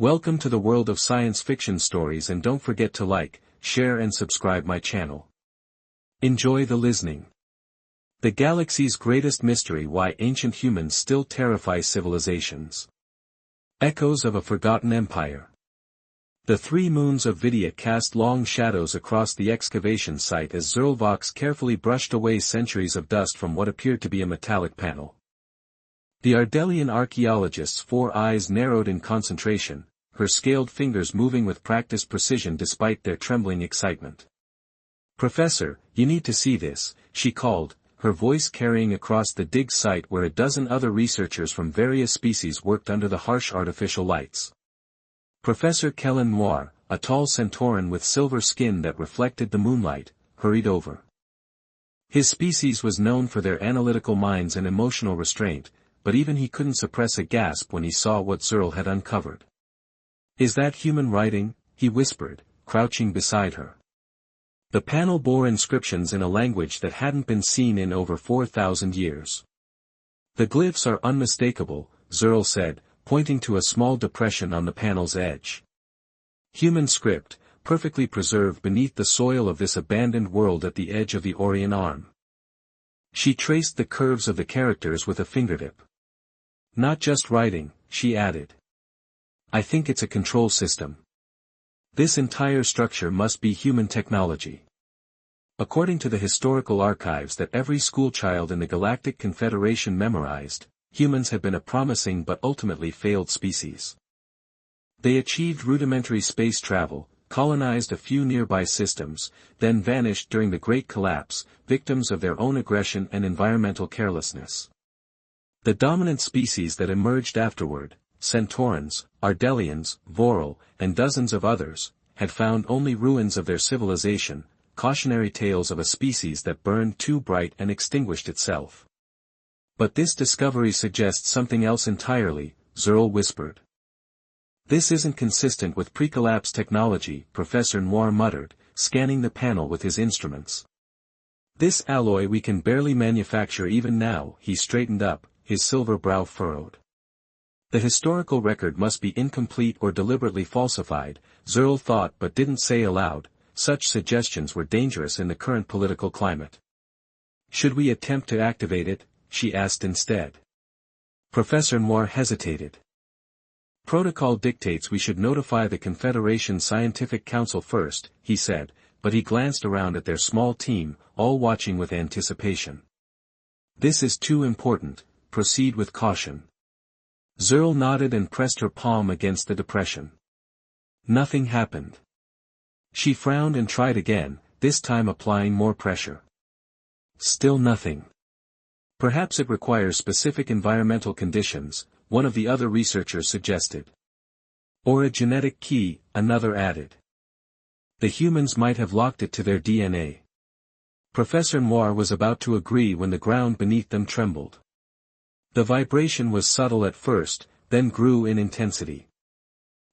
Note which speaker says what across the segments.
Speaker 1: Welcome to the world of science fiction stories, and don't forget to like, share and subscribe my channel. Enjoy the listening. The galaxy's greatest mystery: why ancient humans still terrify civilizations. Echoes of a forgotten empire. The three moons of Vidia cast long shadows across the excavation site as Zerlvox carefully brushed away centuries of dust from what appeared to be a metallic panel. The Ardelian archaeologist's four eyes narrowed in concentration, her scaled fingers moving with practiced precision despite their trembling excitement. "Professor, you need to see this," she called, her voice carrying across the dig site where a dozen other researchers from various species worked under the harsh artificial lights. Professor Kellen Noir, a tall Centauran with silver skin that reflected the moonlight, hurried over. His species was known for their analytical minds and emotional restraint, but even he couldn't suppress a gasp when he saw what Zerl had uncovered. "Is that human writing?" he whispered, crouching beside her. The panel bore inscriptions in a language that hadn't been seen in over 4,000 years. "The glyphs are unmistakable," Zerl said, pointing to a small depression on the panel's edge. "Human script, perfectly preserved beneath the soil of this abandoned world at the edge of the Orion Arm." She traced the curves of the characters with a fingertip. "Not just writing," she added. "I think it's a control system. This entire structure must be human technology." According to the historical archives that every schoolchild in the Galactic Confederation memorized, humans had been a promising but ultimately failed species. They achieved rudimentary space travel, colonized a few nearby systems, then vanished during the Great Collapse, victims of their own aggression and environmental carelessness. The dominant species that emerged afterward, Centaurans, Ardelians, Voral, and dozens of others, had found only ruins of their civilization, cautionary tales of a species that burned too bright and extinguished itself. "But this discovery suggests something else entirely," Zerl whispered. "This isn't consistent with pre-collapse technology," Professor Noir muttered, scanning the panel with his instruments. "This alloy we can barely manufacture even now." He straightened up, his silver brow furrowed. The historical record must be incomplete or deliberately falsified, Zerl thought but didn't say aloud. Such suggestions were dangerous in the current political climate. "Should we attempt to activate it?" she asked instead. Professor Noir hesitated. "Protocol dictates we should notify the Confederation Scientific Council first," he said, but he glanced around at their small team, all watching with anticipation. "This is too important. Proceed with caution." Zerl nodded and pressed her palm against the depression. Nothing happened. She frowned and tried again, this time applying more pressure. Still nothing. "Perhaps it requires specific environmental conditions," one of the other researchers suggested. "Or a genetic key," another added. "The humans might have locked it to their DNA." Professor Noir was about to agree when the ground beneath them trembled. The vibration was subtle at first, then grew in intensity.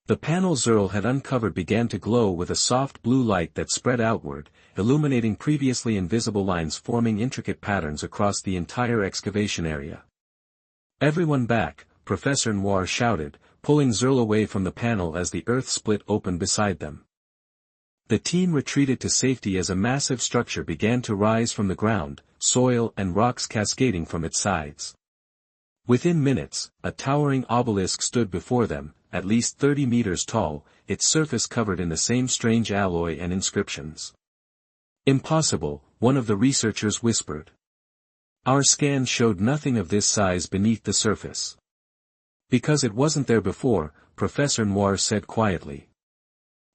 Speaker 1: The panel Zerl had uncovered began to glow with a soft blue light that spread outward, illuminating previously invisible lines forming intricate patterns across the entire excavation area. "Everyone back," Professor Noir shouted, pulling Zerl away from the panel as the earth split open beside them. The team retreated to safety as a massive structure began to rise from the ground, soil and rocks cascading from its sides. Within minutes, a towering obelisk stood before them, at least 30 meters tall, its surface covered in the same strange alloy and inscriptions. "Impossible," one of the researchers whispered. "Our scans showed nothing of this size beneath the surface." "Because it wasn't there before," Professor Noir said quietly.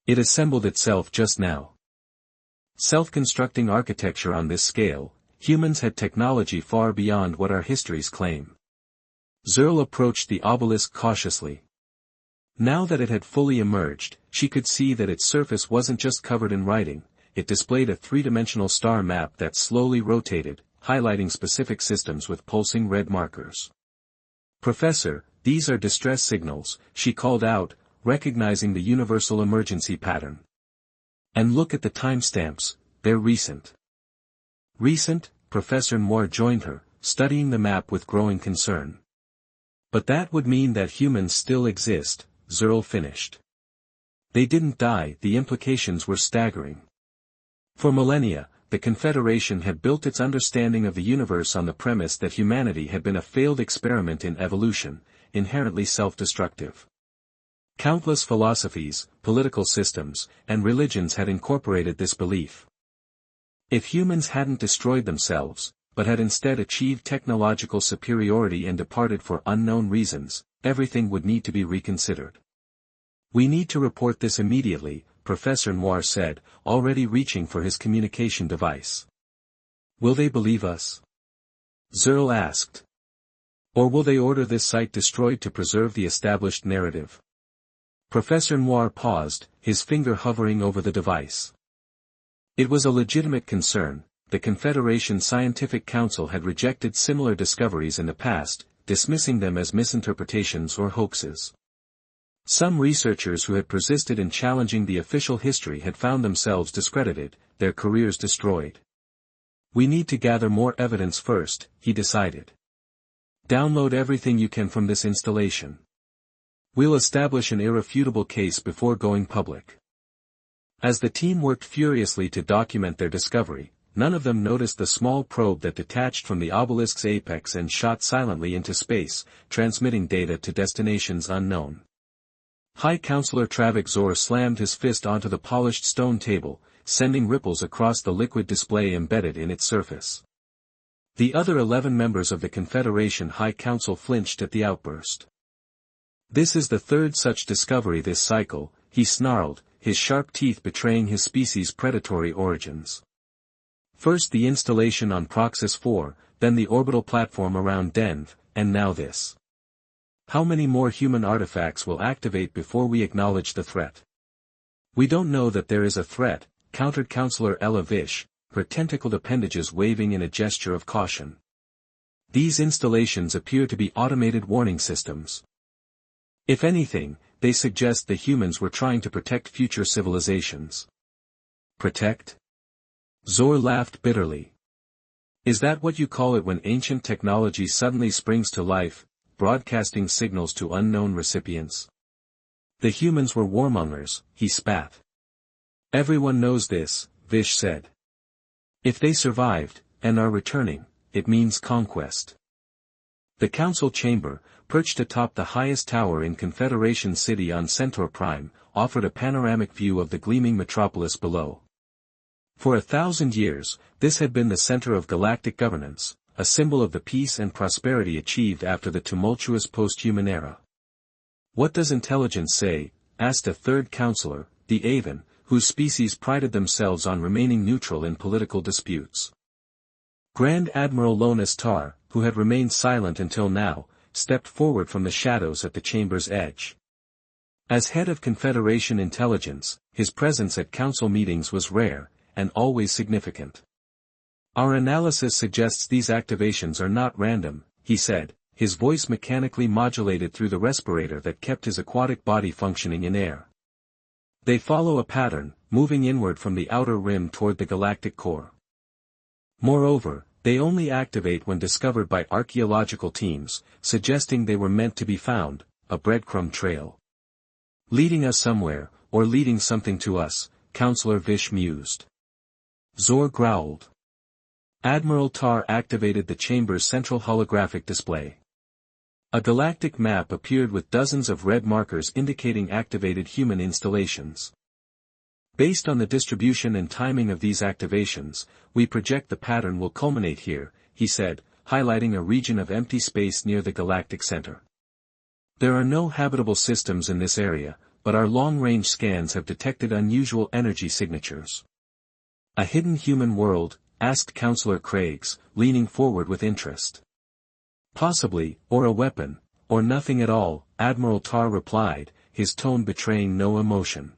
Speaker 1: "It assembled itself just now." Self-constructing architecture on this scale, humans had technology far beyond what our histories claim. Zerl approached the obelisk cautiously. Now that it had fully emerged, she could see that its surface wasn't just covered in writing, it displayed a three-dimensional star map that slowly rotated, highlighting specific systems with pulsing red markers. "Professor, these are distress signals," she called out, recognizing the universal emergency pattern. "And look at the timestamps, they're recent." "Recent?" Professor Noir joined her, studying the map with growing concern. "But that would mean that humans still exist," Zerl finished. They didn't die, the implications were staggering. For millennia, the Confederation had built its understanding of the universe on the premise that humanity had been a failed experiment in evolution, inherently self-destructive. Countless philosophies, political systems, and religions had incorporated this belief. If humans hadn't destroyed themselves, but had instead achieved technological superiority and departed for unknown reasons, everything would need to be reconsidered. "We need to report this immediately," Professor Noir said, already reaching for his communication device. "Will they believe us?" Zerl asked. "Or will they order this site destroyed to preserve the established narrative?" Professor Noir paused, his finger hovering over the device. It was a legitimate concern. The Confederation Scientific Council had rejected similar discoveries in the past, dismissing them as misinterpretations or hoaxes. Some researchers who had persisted in challenging the official history had found themselves discredited, their careers destroyed. "We need to gather more evidence first," he decided. "Download everything you can from this installation. We'll establish an irrefutable case before going public." As the team worked furiously to document their discovery, none of them noticed the small probe that detached from the obelisk's apex and shot silently into space, transmitting data to destinations unknown. High Counselor Travak Zor slammed his fist onto the polished stone table, sending ripples across the liquid display embedded in its surface. The other 11 members of the Confederation High Council flinched at the outburst. "This is the third such discovery this cycle," he snarled, his sharp teeth betraying his species' predatory origins. "First the installation on Proxys 4, then the orbital platform around Denv, and now this. How many more human artifacts will activate before we acknowledge the threat?" "We don't know that there is a threat," countered Counselor Ella Vish, her tentacled appendages waving in a gesture of caution. "These installations appear to be automated warning systems. If anything, they suggest the humans were trying to protect future civilizations." "Protect?" Zor laughed bitterly. "Is that what you call it when ancient technology suddenly springs to life, broadcasting signals to unknown recipients?" "The humans were warmongers," he spat. "Everyone knows this," Vish said. "If they survived, and are returning, it means conquest." The council chamber, perched atop the highest tower in Confederation City on Centaur Prime, offered a panoramic view of the gleaming metropolis below. For 1,000 years, this had been the center of galactic governance, a symbol of the peace and prosperity achieved after the tumultuous post-human era. "What does intelligence say?" asked a third counselor, the Avon, whose species prided themselves on remaining neutral in political disputes. Grand Admiral Lonas Tar, who had remained silent until now, stepped forward from the shadows at the chamber's edge. As head of Confederation intelligence, his presence at council meetings was rare, and always significant. "Our analysis suggests these activations are not random," he said, his voice mechanically modulated through the respirator that kept his aquatic body functioning in air. "They follow a pattern, moving inward from the outer rim toward the galactic core. Moreover, they only activate when discovered by archaeological teams, suggesting they were meant to be found, a breadcrumb trail. Leading us somewhere, or leading something to us," Counselor Vish mused. Zor growled. Admiral Tar activated the chamber's central holographic display. A galactic map appeared with dozens of red markers indicating activated human installations. "Based on the distribution and timing of these activations, we project the pattern will culminate here," he said, highlighting a region of empty space near the galactic center. "There are no habitable systems in this area, but our long-range scans have detected unusual energy signatures." "A hidden human world?" asked Counselor Craigs, leaning forward with interest. "Possibly, or a weapon, or nothing at all," Admiral Tar replied, his tone betraying no emotion.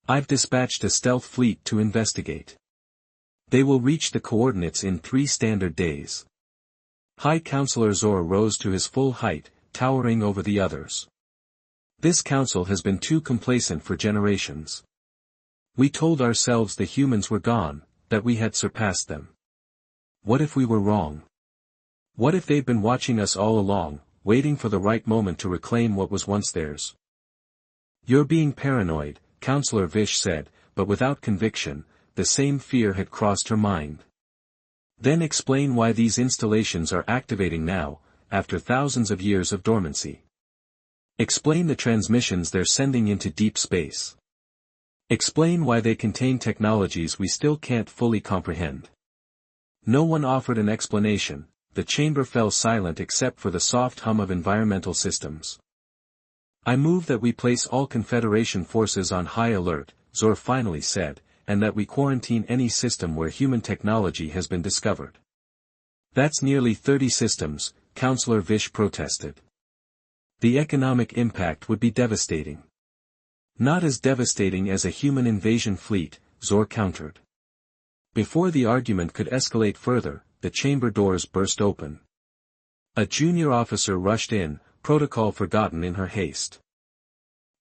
Speaker 1: "I've dispatched a stealth fleet to investigate. They will reach the coordinates in 3 standard days." High Counselor Zor rose to his full height, towering over the others. "This council has been too complacent for generations. We told ourselves the humans were gone, that we had surpassed them. What if we were wrong? What if they've been watching us all along, waiting for the right moment to reclaim what was once theirs?" You're being paranoid, Counselor Vish said, but without conviction. The same fear had crossed her mind. Then explain why these installations are activating now, after thousands of years of dormancy. Explain the transmissions they're sending into deep space. Explain why they contain technologies we still can't fully comprehend. No one offered an explanation. The chamber fell silent except for the soft hum of environmental systems. I move that we place all Confederation forces on high alert, Zor finally said, and that we quarantine any system where human technology has been discovered. That's nearly 30 systems, Counselor Vish protested. The economic impact would be devastating. Not as devastating as a human invasion fleet, Zor countered. Before the argument could escalate further, the chamber doors burst open. A junior officer rushed in, protocol forgotten in her haste.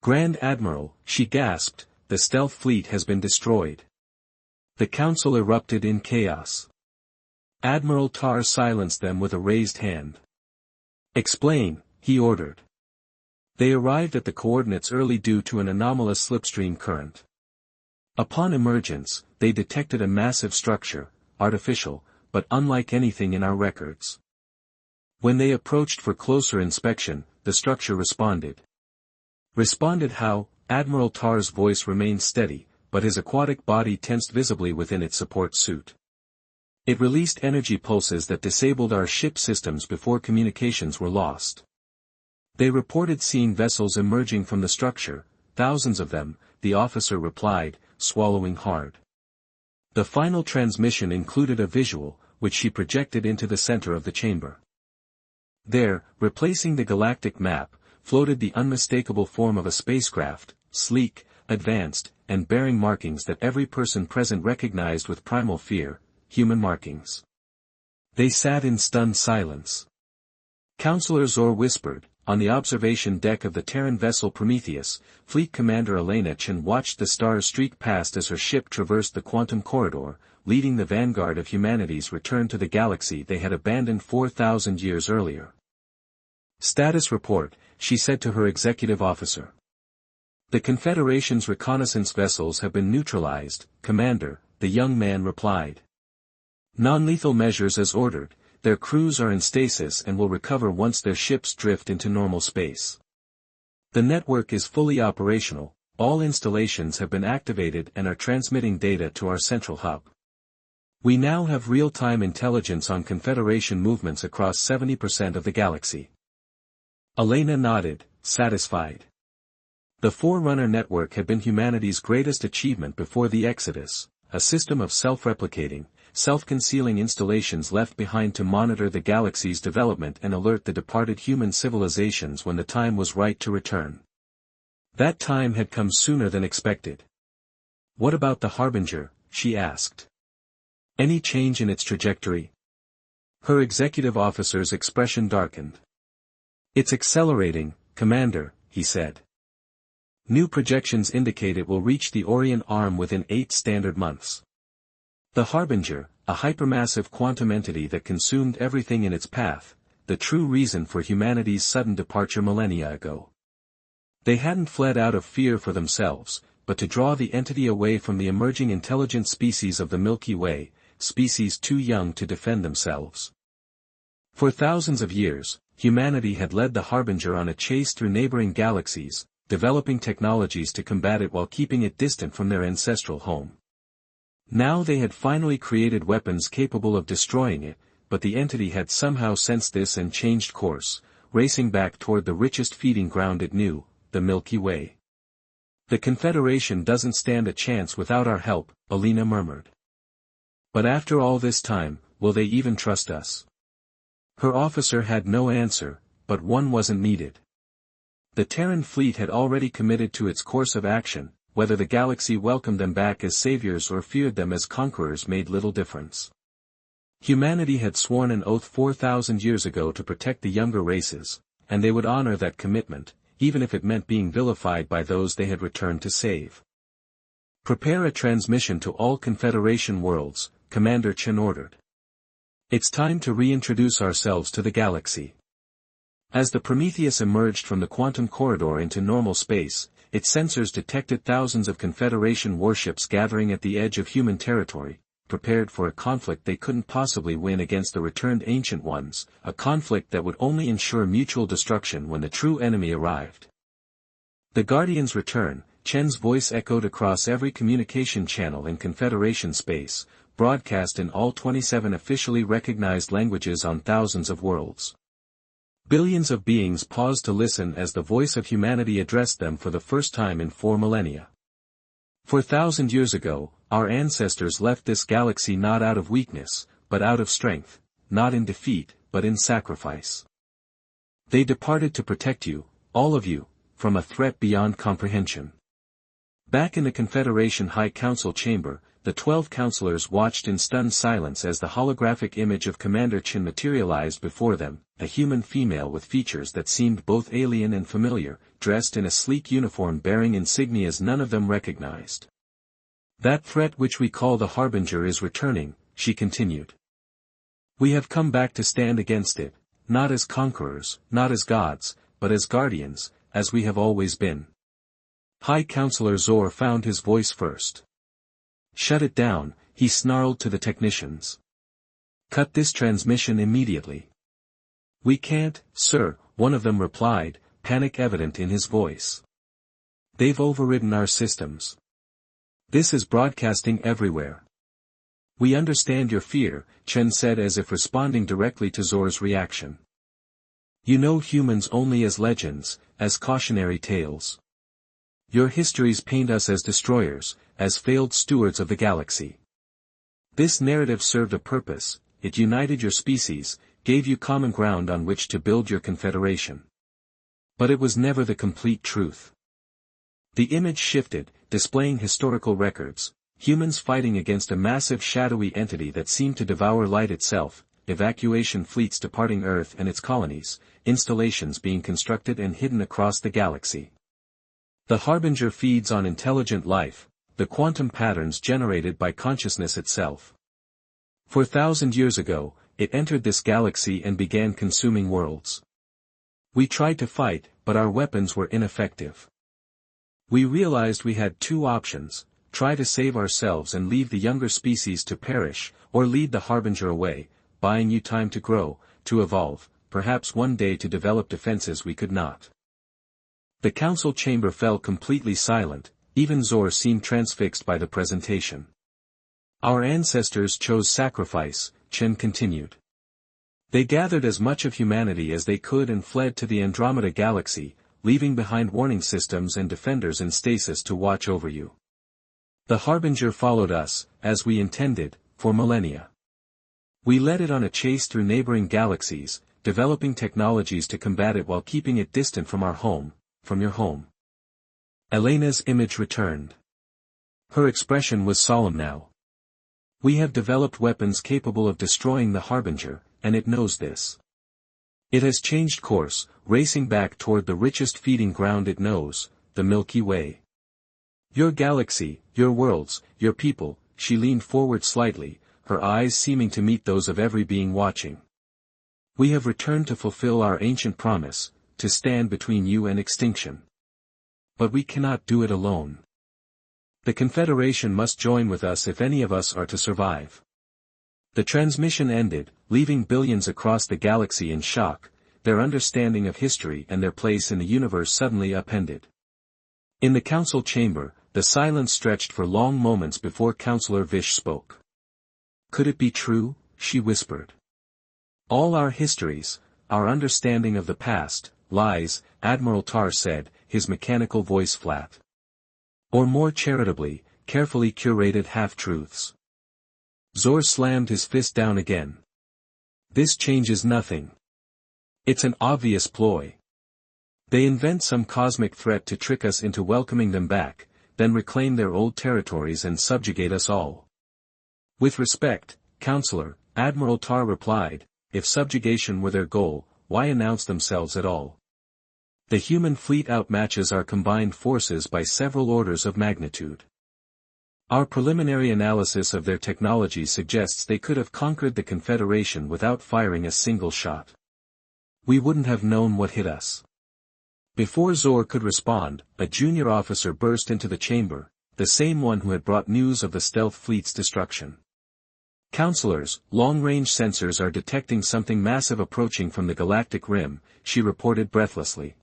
Speaker 1: Grand Admiral, she gasped, the stealth fleet has been destroyed. The council erupted in chaos. Admiral Tar silenced them with a raised hand. Explain, he ordered. They arrived at the coordinates early due to an anomalous slipstream current. Upon emergence, they detected a massive structure, artificial, but unlike anything in our records. When they approached for closer inspection, the structure responded. Responded how? Admiral Tar's voice remained steady, but his aquatic body tensed visibly within its support suit. It released energy pulses that disabled our ship systems before communications were lost. They reported seeing vessels emerging from the structure, thousands of them, the officer replied, swallowing hard. The final transmission included a visual, which she projected into the center of the chamber. There, replacing the galactic map, floated the unmistakable form of a spacecraft, sleek, advanced, and bearing markings that every person present recognized with primal fear, human markings. They sat in stunned silence. Counselor Zor whispered, on the observation deck of the Terran vessel Prometheus, Fleet Commander Elena Chen watched the stars streak past as her ship traversed the quantum corridor, leading the vanguard of humanity's return to the galaxy they had abandoned 4,000 years earlier. Status report, she said to her executive officer. The Confederation's reconnaissance vessels have been neutralized, Commander, the young man replied. Non-lethal measures as ordered, their crews are in stasis and will recover once their ships drift into normal space. The network is fully operational, all installations have been activated and are transmitting data to our central hub. We now have real-time intelligence on Confederation movements across 70% of the galaxy. Elena nodded, satisfied. The Forerunner network had been humanity's greatest achievement before the Exodus, a system of self-replicating, self-concealing installations left behind to monitor the galaxy's development and alert the departed human civilizations when the time was right to return. That time had come sooner than expected. What about the Harbinger? She asked. Any change in its trajectory? Her executive officer's expression darkened. It's accelerating, Commander, he said. New projections indicate it will reach the Orion Arm within 8 standard months. The Harbinger, a hypermassive quantum entity that consumed everything in its path, the true reason for humanity's sudden departure millennia ago. They hadn't fled out of fear for themselves, but to draw the entity away from the emerging intelligent species of the Milky Way, species too young to defend themselves. For thousands of years, humanity had led the Harbinger on a chase through neighboring galaxies, developing technologies to combat it while keeping it distant from their ancestral home. Now they had finally created weapons capable of destroying it, but the entity had somehow sensed this and changed course, racing back toward the richest feeding ground it knew, the Milky Way. The Confederation doesn't stand a chance without our help, Elena murmured. But after all this time, will they even trust us? Her officer had no answer, but one wasn't needed. The Terran fleet had already committed to its course of action, whether the galaxy welcomed them back as saviors or feared them as conquerors made little difference. Humanity had sworn an oath 4,000 years ago to protect the younger races, and they would honor that commitment, even if it meant being vilified by those they had returned to save. Prepare a transmission to all Confederation worlds, Commander Chen ordered. It's time to reintroduce ourselves to the galaxy. As the Prometheus emerged from the quantum corridor into normal space, its sensors detected thousands of Confederation warships gathering at the edge of human territory, prepared for a conflict they couldn't possibly win against the returned Ancient Ones, a conflict that would only ensure mutual destruction when the true enemy arrived. The Guardian's return, Chen's voice echoed across every communication channel in Confederation space, broadcast in all 27 officially recognized languages on thousands of worlds. Billions of beings paused to listen as the voice of humanity addressed them for the first time in 4 millennia. 4,000 years ago, our ancestors left this galaxy not out of weakness, but out of strength, not in defeat, but in sacrifice. They departed to protect you, all of you, from a threat beyond comprehension. Back in the Confederation High Council chamber, the 12 counselors watched in stunned silence as the holographic image of Commander Chen materialized before them, a human female with features that seemed both alien and familiar, dressed in a sleek uniform bearing insignias none of them recognized. That threat which we call the Harbinger is returning, she continued. We have come back to stand against it, not as conquerors, not as gods, but as guardians, as we have always been. High Counselor Zor found his voice first. Shut it down, he snarled to the technicians. Cut this transmission immediately. We can't, sir, one of them replied, panic evident in his voice. They've overridden our systems. This is broadcasting everywhere. We understand your fear, Chen said as if responding directly to Zor's reaction. You know humans only as legends, as cautionary tales. Your histories paint us as destroyers, as failed stewards of the galaxy. This narrative served a purpose, it united your species, gave you common ground on which to build your confederation. But it was never the complete truth. The image shifted, displaying historical records, humans fighting against a massive shadowy entity that seemed to devour light itself, evacuation fleets departing Earth and its colonies, installations being constructed and hidden across the galaxy. The Harbinger feeds on intelligent life, the quantum patterns generated by consciousness itself. 4,000 years ago, it entered this galaxy and began consuming worlds. We tried to fight, but our weapons were ineffective. We realized we had 2 options, try to save ourselves and leave the younger species to perish, or lead the Harbinger away, buying you time to grow, to evolve, perhaps one day to develop defenses we could not. The council chamber fell completely silent, even Zor seemed transfixed by the presentation. Our ancestors chose sacrifice, Chen continued. They gathered as much of humanity as they could and fled to the Andromeda galaxy, leaving behind warning systems and defenders in stasis to watch over you. The Harbinger followed us, as we intended, for millennia. We led it on a chase through neighboring galaxies, developing technologies to combat it while keeping it distant from our home, from your home. Elena's image returned. Her expression was solemn now. We have developed weapons capable of destroying the Harbinger, and it knows this. It has changed course, racing back toward the richest feeding ground it knows, the Milky Way. Your galaxy, your worlds, your people, she leaned forward slightly, her eyes seeming to meet those of every being watching. We have returned to fulfill our ancient promise, to stand between you and extinction. But we cannot do it alone. The Confederation must join with us if any of us are to survive. The transmission ended, leaving billions across the galaxy in shock, their understanding of history and their place in the universe suddenly upended. In the council chamber, the silence stretched for long moments before Counselor Vish spoke. Could it be true? She whispered. All our histories, our understanding of the past, lies, Admiral Tar said, his mechanical voice flat. Or more charitably, carefully curated half-truths. Zor slammed his fist down again. This changes nothing. It's an obvious ploy. They invent some cosmic threat to trick us into welcoming them back, then reclaim their old territories and subjugate us all. With respect, Counselor, Admiral Tar replied, if subjugation were their goal, why announce themselves at all? The human fleet outmatches our combined forces by several orders of magnitude. Our preliminary analysis of their technology suggests they could have conquered the Confederation without firing a single shot. We wouldn't have known what hit us. Before Zor could respond, a junior officer burst into the chamber, the same one who had brought news of the stealth fleet's destruction. "Counselors, long-range sensors are detecting something massive approaching from the galactic rim," she reported breathlessly.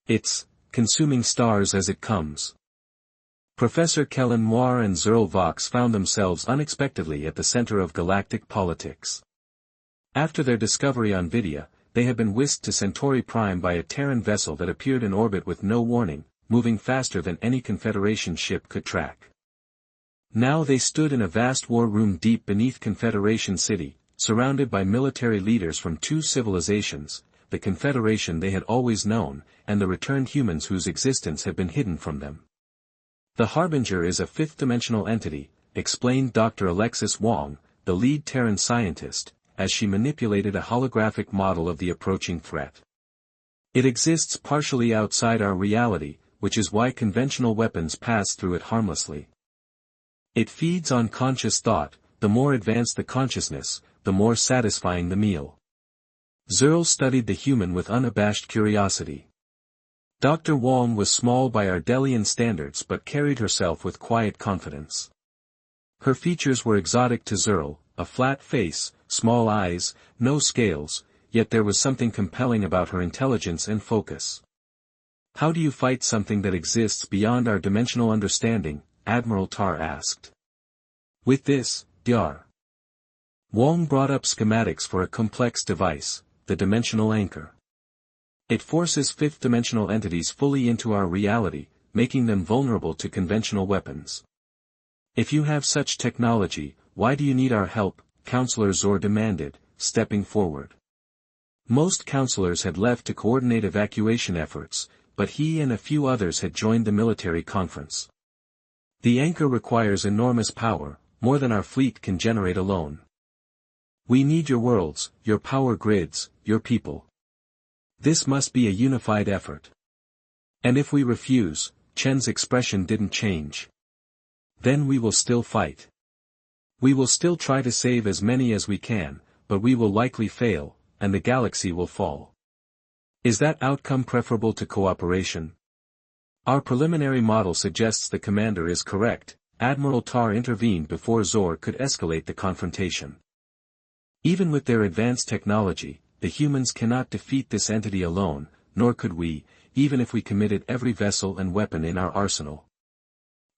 Speaker 1: "It's consuming stars as it comes." Professor Kellen Moir and Zerl Vox found themselves unexpectedly at the center of galactic politics. After their discovery on Vidia, they had been whisked to Centauri Prime by a Terran vessel that appeared in orbit with no warning, moving faster than any Confederation ship could track. Now they stood in a vast war room deep beneath Confederation City, surrounded by military leaders from two civilizations, the Confederation they had always known, and the returned humans whose existence had been hidden from them. "The Harbinger is a fifth-dimensional entity," explained Dr. Alexis Wong, the lead Terran scientist, as she manipulated a holographic model of the approaching threat. "It exists partially outside our reality, which is why conventional weapons pass through it harmlessly. It feeds on conscious thought, the more advanced the consciousness, the more satisfying the meal." Zerl studied the human with unabashed curiosity. Dr. Wong was small by Ardelian standards but carried herself with quiet confidence. Her features were exotic to Zerl, a flat face, small eyes, no scales, yet there was something compelling about her intelligence and focus. "How do you fight something that exists beyond our dimensional understanding?" Admiral Tar asked. "With this, Dr. Wong brought up schematics for a complex device, the dimensional anchor. "It forces fifth-dimensional entities fully into our reality, making them vulnerable to conventional weapons." "If you have such technology, why do you need our help?" Counselor Zor demanded, stepping forward. Most counselors had left to coordinate evacuation efforts, but he and a few others had joined the military conference. "The anchor requires enormous power, more than our fleet can generate alone. We need your worlds, your power grids, your people. This must be a unified effort. And if we refuse," Chen's expression didn't change. "Then we will still fight. We will still try to save as many as we can, but we will likely fail, and the galaxy will fall. Is that outcome preferable to cooperation?" "Our preliminary model suggests the commander is correct," Admiral Tar intervened before Zor could escalate the confrontation. "Even with their advanced technology, the humans cannot defeat this entity alone, nor could we, even if we committed every vessel and weapon in our arsenal.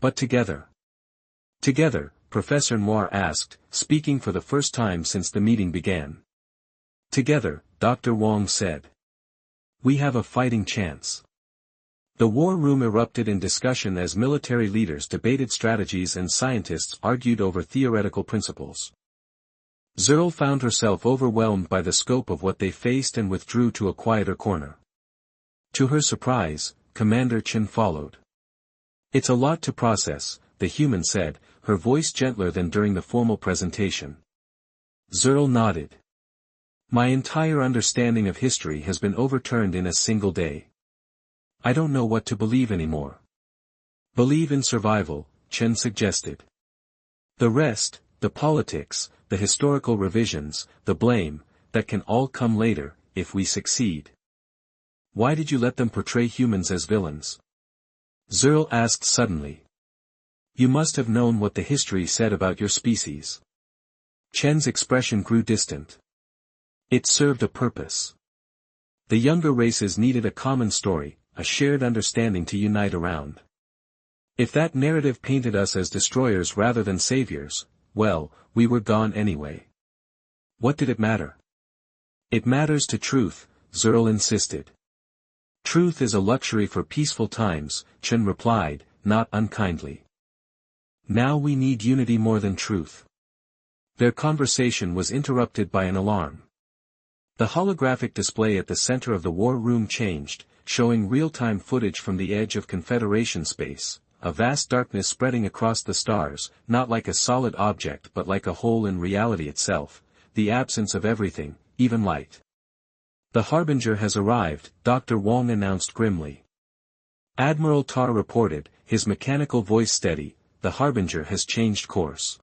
Speaker 1: But together." "Together?" Professor Noir asked, speaking for the first time since the meeting began. "Together," Dr. Wong said. "We have a fighting chance." The war room erupted in discussion as military leaders debated strategies and scientists argued over theoretical principles. Zerl found herself overwhelmed by the scope of what they faced and withdrew to a quieter corner. To her surprise, Commander Chen followed. "It's a lot to process," the human said, her voice gentler than during the formal presentation. Zerl nodded. "My entire understanding of history has been overturned in a single day. I don't know what to believe anymore." "Believe in survival," Chen suggested. "The rest, the politics, the historical revisions, the blame, that can all come later, if we succeed." "Why did you let them portray humans as villains?" Zerl asked suddenly. "You must have known what the history said about your species." Chen's expression grew distant. "It served a purpose. The younger races needed a common story, a shared understanding to unite around. If that narrative painted us as destroyers rather than saviors, well, we were gone anyway. What did it matter?" "It matters to truth," Zerl insisted. "Truth is a luxury for peaceful times," Chen replied, not unkindly. "Now we need unity more than truth." Their conversation was interrupted by an alarm. The holographic display at the center of the war room changed, showing real-time footage from the edge of Confederation space, a vast darkness spreading across the stars, not like a solid object but like a hole in reality itself, the absence of everything, even light. "The Harbinger has arrived," Dr. Wong announced grimly. Admiral Tar reported, his mechanical voice steady, "The Harbinger has changed course.